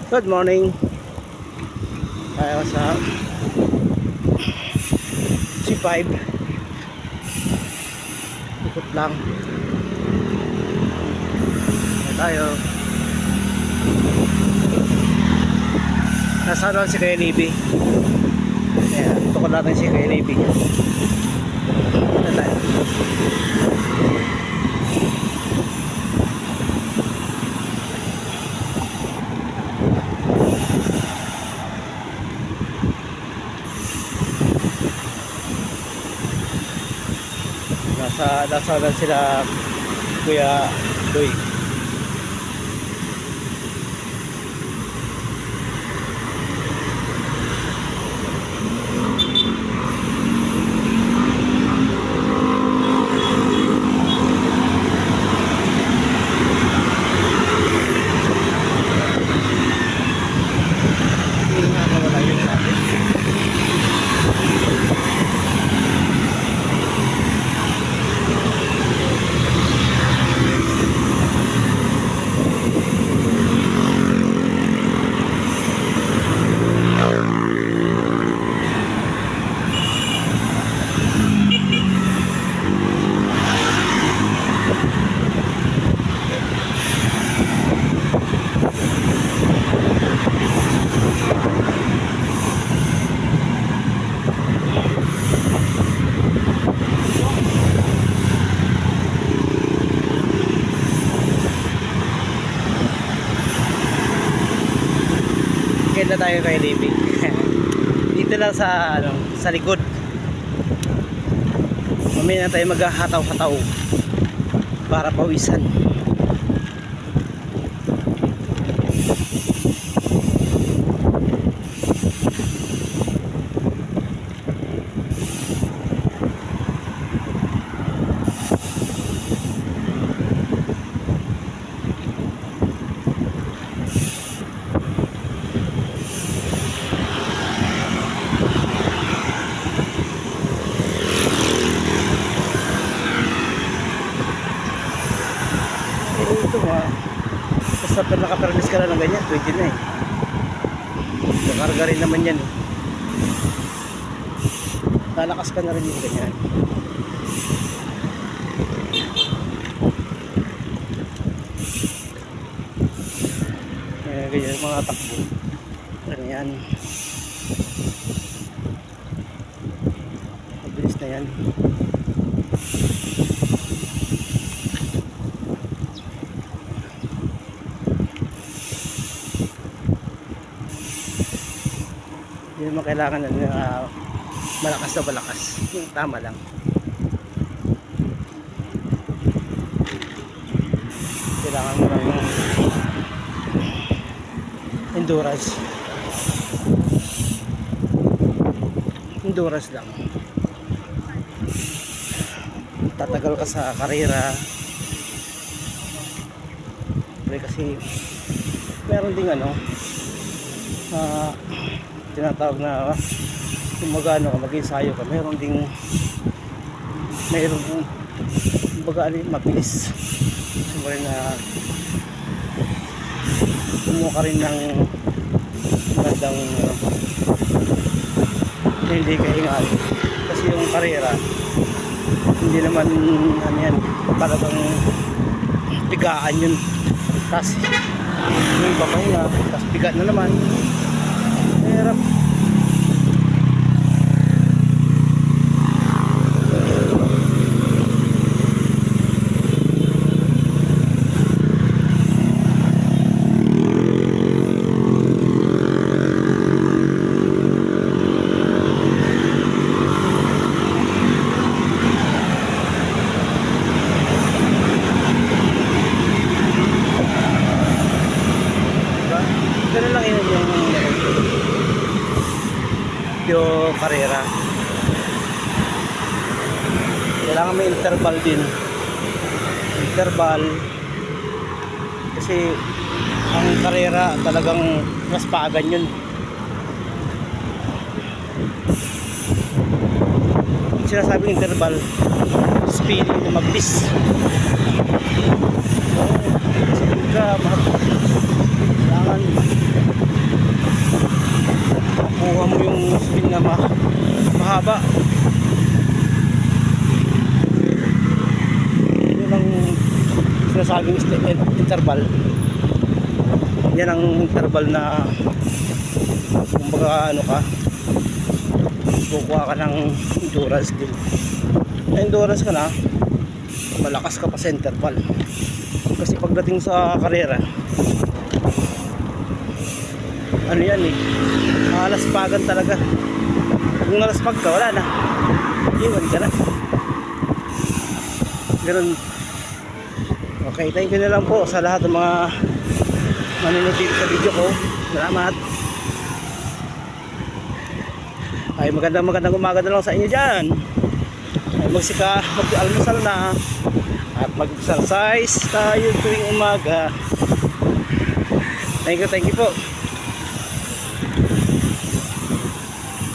Good morning. Tayo sa C5. Ikot lang. Tayo. Nasa doon si Kuya Libby. Ayan, tukod natin si Kuya Libby. Ito tayo. Nasa doon sila Kuya Doy. Na tayo kay Libby. Dito lang sa sa likod. Mamaya na tayo maghahataw-hataw para pawisan. Basta nakapermis ka na ng ganyan, 20 na eh. Nakarga rin naman yan eh. Lalakas ka na rin yung ganyan. Ganyan mga takbo. Ganyan. Mabilis na yan. Hindi naman kailangan malakas na malakas. Yung tama lang. Kailangan mo lang endurance. Endurance lang. Tatagal ka sa karera. Pero kasi meron ding tinatawag na kung magano ka, mag-ensayo ka, mayroon baga mabilis. Siyempre na kumuha ka rin ng magandang hindi kahingal kasi yung karera hindi naman yan talagang bigaan yun, tapos yung iba pahinga, tapos bigat na naman. Hirap. Ganun lang yun yung karera. Kailangan may interval din. Interval kasi ang karera talagang mas paagan yun. Sinasabing interval, speeding na mabilis. Kailangan saging interval. Yan ang interval na kumbaga ano ka, kukuha ka ng endurance din. Endurance ka na, malakas ka pa sa interval. Kasi pagdating sa karera, ano yan eh, malaspagan talaga. Kung nalaspag ka, wala na, iwan ka na. Ganun. Okay, thank you na lang po sa lahat ng mga manonood dito sa video ko. Salamat. Ay magandang umaga na lang sa inyo dyan. Ay mag-almusal na at mag-exercise tayo tuwing umaga. Thank you po.